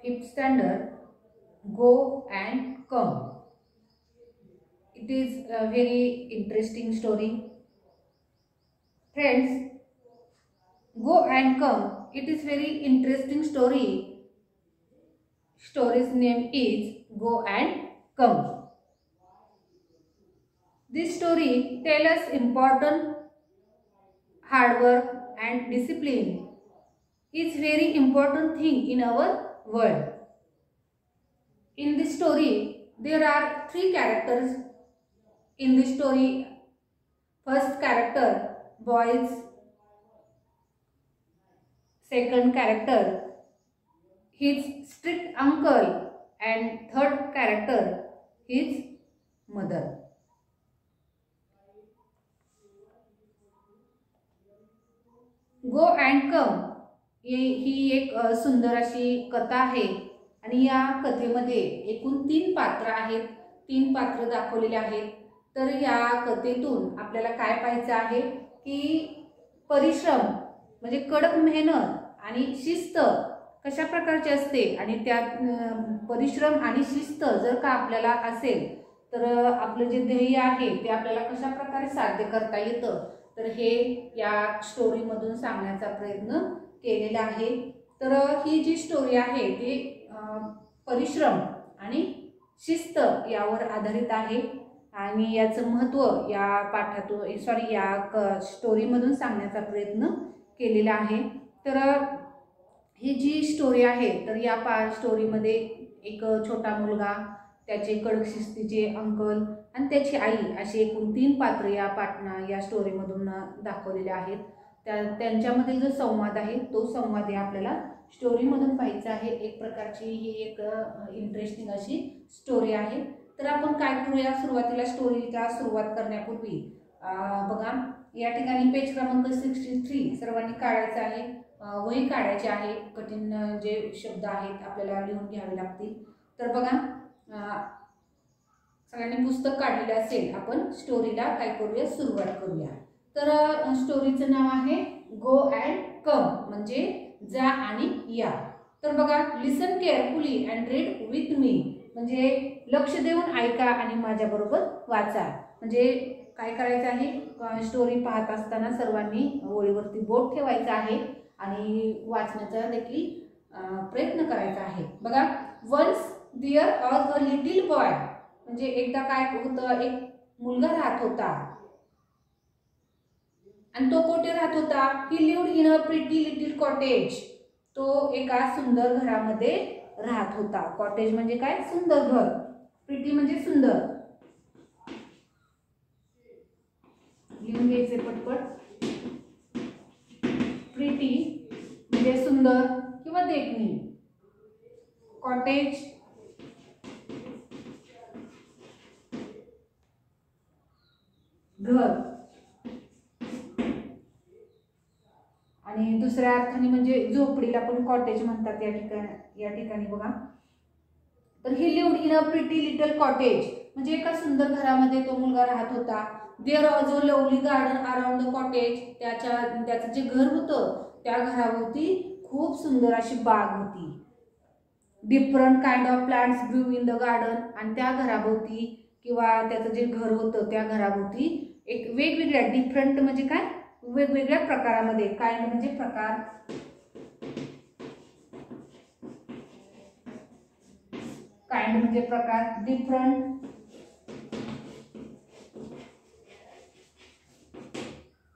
fifth standard, Go and Come. It is a very interesting story. Friends, Go and Come. It is very interesting story. Story's name is Go and Come. This story tells us important hard work and discipline is very important thing in our world. In this story, there are three characters in this story. First character, boys. Second character, his strict uncle. And third character, his mother. Go and come ही एक सुंदर अशी कथा आहे आणि या कथेमध्ये एकूण 3 पात्र आहेत. 3 पात्र दाखवलेले आहेत. तर या कथेतून आपल्याला काय पाहायचं आहे की परिश्रम म्हणजे कडक मेहनत आणि शिस्त कशा प्रकारची असते आणि त्यात परिश्रम आणि शिस्त जर का आपल्याला असेल तर आपलं जे ध्येय आहे ते आपल्याला कशा प्रकारे साध्य करता येतं तर हे या स्टोरी मधून सांगण्याचा प्रयत्न केलेला आहे. तर ही जी स्टोरी आहे ती परिश्रम आणि शिस्त यावर आधारित आहे आणि याचं महत्त्व या पाठातून या स्टोरी मधून सांगण्याचा प्रयत्न केलेला आहे. तर ही जी स्टोरी आहे तर या स्टोरी मध्ये एक छोटा मुलगा, त्याचे कडक शिस्तीचे अंकल आणि त्याची आई असे एकूण 3 पात्र या स्टोरी मधून दाखवलेले आहेत. त्यांच्यामधील जो संवाद आहे तो संवाद आपल्याला स्टोरी मधून पाहायचा आहे. एक प्रकारची ही एक इंटरेस्टिंग अशी स्टोरी आहे. तर आपण काय करूया, सुरुवातीला स्टोरीला सुरुवात करण्यापूर्वी बघा या ठिकाणी पेज क्रमांक 63 सर्वांनी काढायचा आहे. वही काढायची आहे. कठीण जे शब्द आहेत आपल्याला लिहून घ्यावे लागतील. तर बघा सगळ्यांनी पुस्तक काढलेले असेल. आपण स्टोरीला काय करूया, सुरुवात करूया. तर स्टोरीचं नाव आहे गो अँड कम म्हणजे जा आणि या. तर बघा listen carefully and read with me म्हणजे लक्ष देऊन ऐका आणि माझ्याबरोबर वाचा. म्हणजे काय करायचं आहे, स्टोरी पाहत असताना सर्वांनी ओळीवरती बोट ठेवायचा आहे आणि वाचण्याचा देखील प्रयत्न करायचा आहे. बघा once there was a little boy म्हणजे एकदा काय होतं, एक मुलगा राहत होता आणि तो कोठे राहत होता, ही lived in a pretty little cottage. तो एका सुंदर घरामध्ये राहत होता. कॉटेज म्हणजे काय, सुंदर घर. प्रिटी म्हणजे सुंदर. लिहून घ्यायचे पटपट. प्रिटी म्हणजे सुंदर किंवा देखणी. कॉटेज घर आणि दुसऱ्या अर्थाने म्हणजे झोपडीला पण कॉटेज म्हणतात या ठिकाणी बघा. तर he lived in a pretty little cottage म्हणजे एका सुंदर घरामध्ये तो मुलगा राहत होता. There was a lovely garden around the cottage. त्याचं जे घर होतं त्या घराभोवती खूप सुंदर अशी बाग होती. Different kind of plants grew in the garden आणि त्या घराभोवती किंवा त्याचं जे घर होतं त्या घराभोवती एक वेगवेगळ्या डिफरंट म्हणजे काय, वेगवेगळ्या प्रकारामध्ये. काइंड म्हणजे प्रकार, काइंड म्हणजे प्रकार, डिफरंट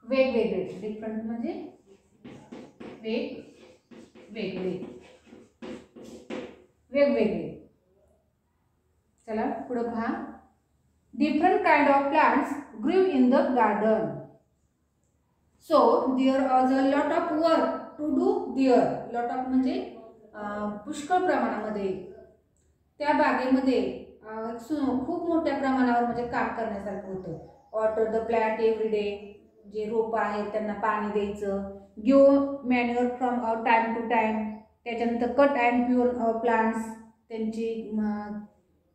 वेगवेगळे. डिफरंट म्हणजे वेगवेगळे. चला पुढे पहा. Different kind of plants grew in the garden. So there was a lot of work to do there. Lot of म्हणजे पुष्कळ प्रमाणामध्ये. त्या बागेमध्ये खूप मोठ्या प्रमाणावर म्हणजे काम करण्यासारखं होतं. Water the plant every day. जे रोप आहेत त्यांना पाणी द्यायचं. Give manure from time to time. त्याच्यानंतर कट अँड प्युअर प्लांट्स त्यांची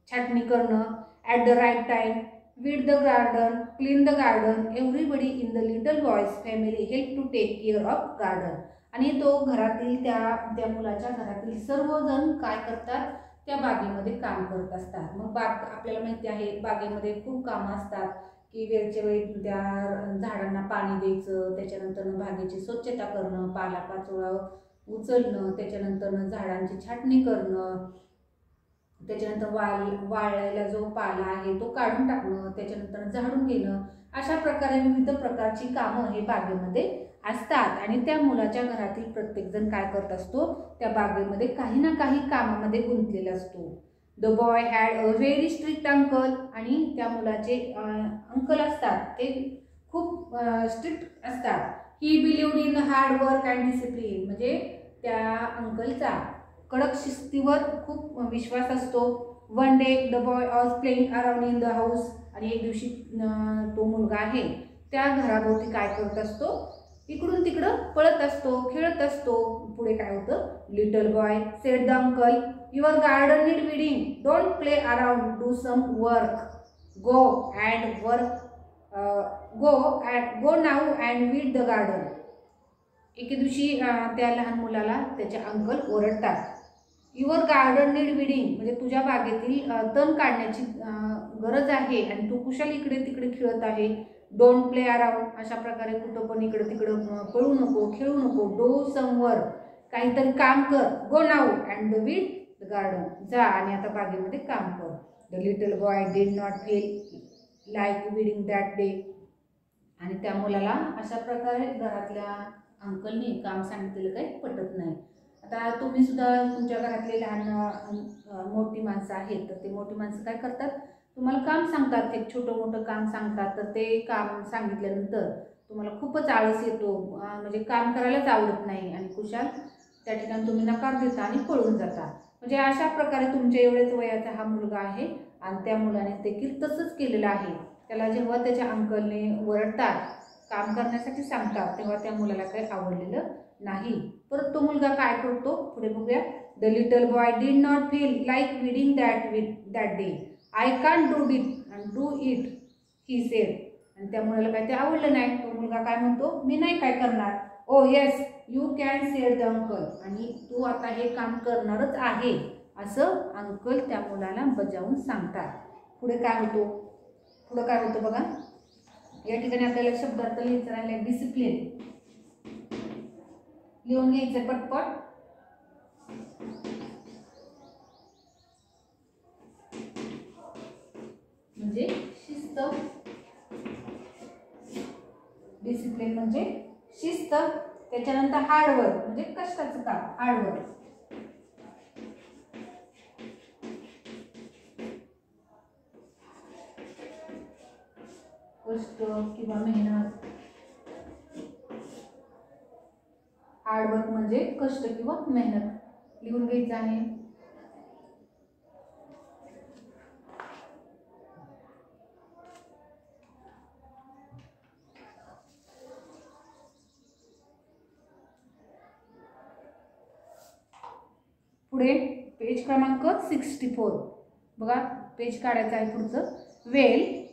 छाटणी करणं. At the right time. Weed the garden. Clean the garden. Everybody in the little boy's family help to take care of garden. आणि तो घरातील त्या त्या मुलाच्या घरातील सर्वजण काय करतात, त्या बागेमध्ये काम करत असतात. मग बाग आपल्याला माहिती आहे बागेमध्ये खूप कामं असतात की वेळच्या वेळी त्या झाडांना पाणी द्यायचं, त्याच्यानंतर बागेची स्वच्छता करणं, पालापाचोळा उचलणं, त्याच्यानंतर झाडांची छाटणी करणं, त्याच्यानंतर वाळलेला जो पाला आहे तो काढून टाकणं, त्याच्यानंतर झाडून घेणं, अशा प्रकारे विविध प्रकारची कामं हे बागेमध्ये असतात. आणि त्या मुलाच्या घरातील प्रत्येकजण काय करत असतो, त्या बागेमध्ये काही ना काही कामामध्ये गुंतलेला असतो. The boy had a very strict uncle. आणि त्या मुलाचे अंकल असतात ते खूप स्ट्रिक्ट असतात. ही believed in hard work and discipline. म्हणजे त्या अंकलचा कडक शिस्तीवर खूप विश्वास असतो. One day the boy was playing around in the house. आणि एक दिवशी तो मुलगा आहे त्या घराभोवती काय करत असतो, इकडून तिकडं पळत असतो, खेळत असतो. पुढे काय होतं, little boy said the uncle, your garden need weeding, don't play around, do some work, go and work, go now and weed the garden. एके दिवशी त्या लहान मुलाला त्याचे अंकल ओरडतात, युअर गार्डन नीड वीडिंग, म्हणजे तुझ्या बागेतील तण काढण्याची गरज आहे आणि तू कुशाल इकडे तिकडे खेळत आहे. डोंट प्ले अराउंड, अशा प्रकारे कुठं पण इकडे तिकडं पळू नको, खेळू नको. डू सम वर्क, काहीतरी काम कर. Go now and weed the garden, जा आणि आता बागेमध्ये काम कर. The little boy did not feel like weeding that day. आणि त्या मुलाला अशा प्रकारे घरातल्या अंकलने काम सांगितलेलं काही पटत नाही. आता तुम्ही सुद्धा तुमच्या घरातले लहान मोठी माणसं आहेत, तर ते मोठी माणसं काय करतात, तुम्हाला काम सांगतात, एक छोटं मोठं काम सांगतात, तर ते काम सांगितल्यानंतर तुम्हाला खूपच आळस येतो, म्हणजे काम करायलाच आवडत नाही आणि कुशाल त्या ठिकाणी तुम्ही नकार देता आणि पळून जाता. म्हणजे अशा प्रकारे तुमच्या एवढ्याच वयाचा हा मुलगा आहे आणि त्या मुलाने देखील तसंच केलेलं आहे. त्याला जेव्हा त्याच्या अंकलने ओरडतात, काम करण्यासाठी सांगतात, तेव्हा त्या मुलाला काही आवडलेलं नाही. परत तो मुलगा काय करतो, पुढे बघूया. The little boy did not feel like weeding that day, I can't do it he said. आणि त्या मुलाला काय ते आवडलं नाही. तो मुलगा काय म्हणतो, मी नाही काय करणार. Oh yes you can said the uncle, आणि तू आता हे काम करणारच आहे असं अंकल त्या मुलाला बजावून सांगतात. पुढे काय होतं बघा. या ठिकाणी आपल्याला शब्दार्थ लिहायचं राहिलं, डिसिप्लिन. लिहून घ्यायचं पटपट. म्हणजे शिस्त, डिसिप्लिन म्हणजे शिस्त. त्याच्यानंतर हार्डवर्क म्हणजे कष्टाचं काम, हार्डवर्क. कष्ट किंवा मेहनत. हार्डवर्क म्हणजे कष्ट किंवा मेहनत लिहून घ्यायचं आहे. पुढे पेज क्रमांक 64 बघा, पेज काढायचं आहे पुढचं. वेल,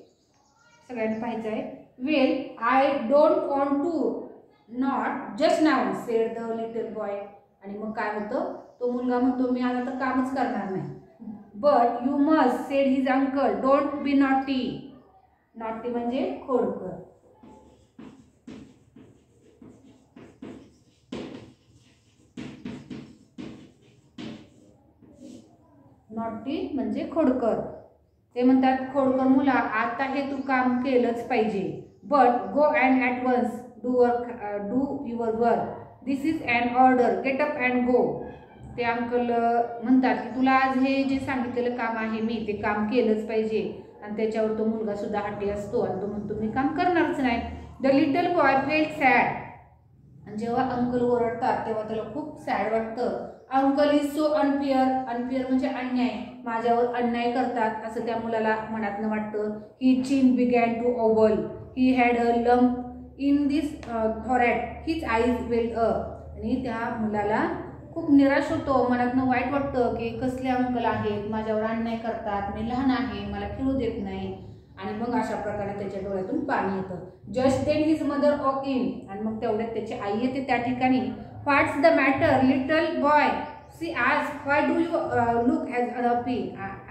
सगळ्यांनी पाहायचं आहे. Well I don't want to, not just now said the little boy. आणि मग काय होतं, तो मुलगा म्हणतो मी आता तर कामच करणार नाही. But you must sed his uncle, don't be naughty. Naughty म्हणजे खोडकर. नॉटी म्हणजे खोडकर. ते म्हणतात, खोडकर मुला आता हे तू काम केलंच पाहिजे. But go and at once do your work, this is an order, get up and go. ते अंकल म्हणतात की तुला आज हे जे सांगितलेलं काम आहे मी ते काम केलंच पाहिजे. आणि त्याच्यावर तो मुलगा सुद्धा हट्टी असतो आणि तो म्हणतो मी काम करणारच नाही. The little boy felt sad. आणि जेव्हा अंकल ओरडतात तेव्हा त्याला खूप सॅड वाटतं. Uncle is so unfair. Unfair म्हणजे अन्याय, माझ्यावर अन्याय करतात असं त्या मुलाला मनातनं वाटतं. He chin began to wobble, he had a lump in this throat, his eyes welled up. आणि त्या मुलाला खूप निराश होतो, मनातनं वाईट वाटतं की कसले अंकल आहेत, माझ्यावर अन्याय करतात, मी लहान आहे, मला खेळू देत नाही. आणि मग अशा प्रकारे त्याच्या डोळ्यातून पाणी येतं. Just then his mother walk in. आणि मग तेवढ्यात त्याची आई येते त्या ठिकाणी. What's the matter little boy, she ask, why do you look as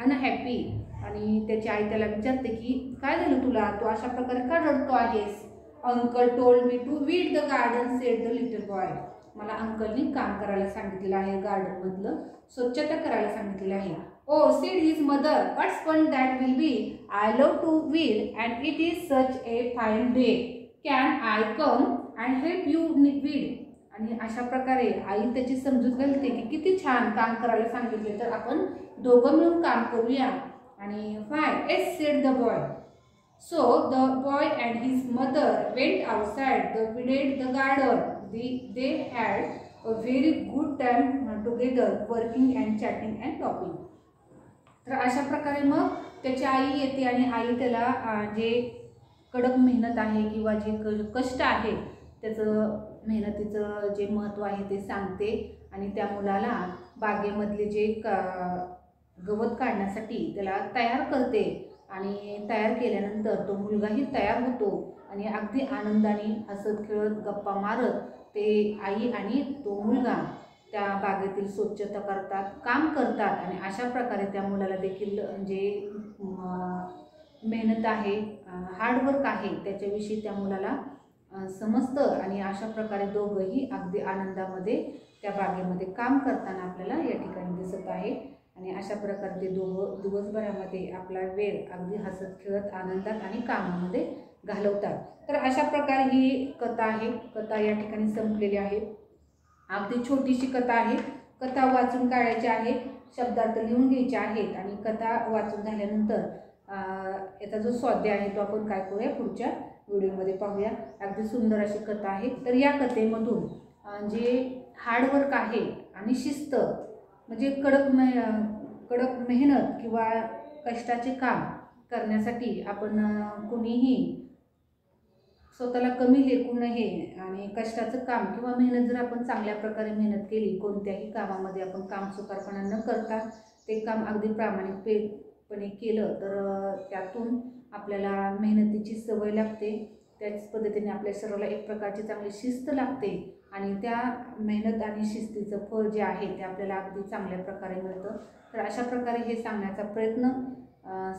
unhappy. आणि त्याची आई त्याला विचारते की काय झालं तुला, तू अशा प्रकारे का रडतो आहेस. Uncle told me to weed the garden, said the little boy. मला अंकलनी काम करायला सांगितलेलं आहे, गार्डनमधलं स्वच्छता करायला सांगितलेलं आहे. Oh said his mother, what's fun that will be, I love to weed and it is such a fine day, can I come and help you weed. आणि अशा प्रकारे आई त्याची समजूत घालते की किती छान काम करायला सांगितले तर आपण दोघं मिळून काम करूया. आणि five S sed the boy. So the boy and his mother went outside, they weeded the garden. They had a very good time together, working and chatting and talking. तर अशा प्रकारे मग त्याची आई येते आणि आई त्याला जे कडक मेहनत आहे किंवा जे कष्ट आहे त्याचं मेहनतीचं जे महत्त्व आहे ते सांगते. आणि त्या मुलाला बागेमधले जे गवत काढण्यासाठी त्याला तयार करते. आणि तयार केल्यानंतर तो मुलगाही तयार होतो आणि अगदी आनंदाने हसत खेळत गप्पा मारत ते आई आणि तो मुलगा त्या बागेतील स्वच्छता करतात, काम करतात. आणि अशा प्रकारे त्या मुलाला देखील जे मेहनत आहे, हार्डवर्क आहे त्याच्याविषयी त्या मुलाला समजतं. आणि अशा प्रकारे दोघंही अगदी आनंदामध्ये त्या बागेमध्ये काम करताना आपल्याला या ठिकाणी दिसत आहे. आणि अशा प्रकारे ते दोघं दिवसभरामध्ये आपला वेळ अगदी हसत खेळत आनंदात आणि कामामध्ये घालवतात. तर अशा प्रकारे ही कथा आहे. कथा या ठिकाणी संपलेली आहे. अगदी छोटीशी कथा आहे. कथा वाचून काढायची आहे, शब्दार्थ लिहून घ्यायचे आहेत. आणि कथा वाचून झाल्यानंतर याचा जो स्वाध्याय आहे तो आपण काय करूया पुढच्या व्हिडिओमध्ये पाहूया. अगदी सुंदर अशी कथा आहे. तर या कथेमधून जे हार्डवर्क आहे आणि शिस्त म्हणजे कडक मेहनत किंवा कष्टाचे काम करण्यासाठी आपण कुणीही स्वतःला कमी लेखू नये. आणि कष्टाचं काम किंवा मेहनत जर आपण चांगल्या प्रकारे मेहनत केली, कोणत्याही कामामध्ये आपण काम चुकारपणा न करता ते काम अगदी प्रामाणिकपणे केलं तर त्यातून आपल्याला मेहनतीची सवय लागते. त्याच पद्धतीने आपल्या शरीराला एक प्रकारची चांगली शिस्त लागते. आणि त्या मेहनत आणि शिस्तीचं फळ जे आहे ते आपल्याला अगदी चांगल्या प्रकारे मिळतं. तर अशा प्रकारे हे सांगण्याचा प्रयत्न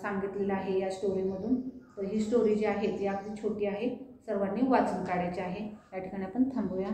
सांगितलेला आहे या स्टोरीमधून. तर ही स्टोरी जी आहे ती अगदी छोटी आहे, सर्वांनी वाचून काढायची आहे. या ठिकाणी आपण थांबूया.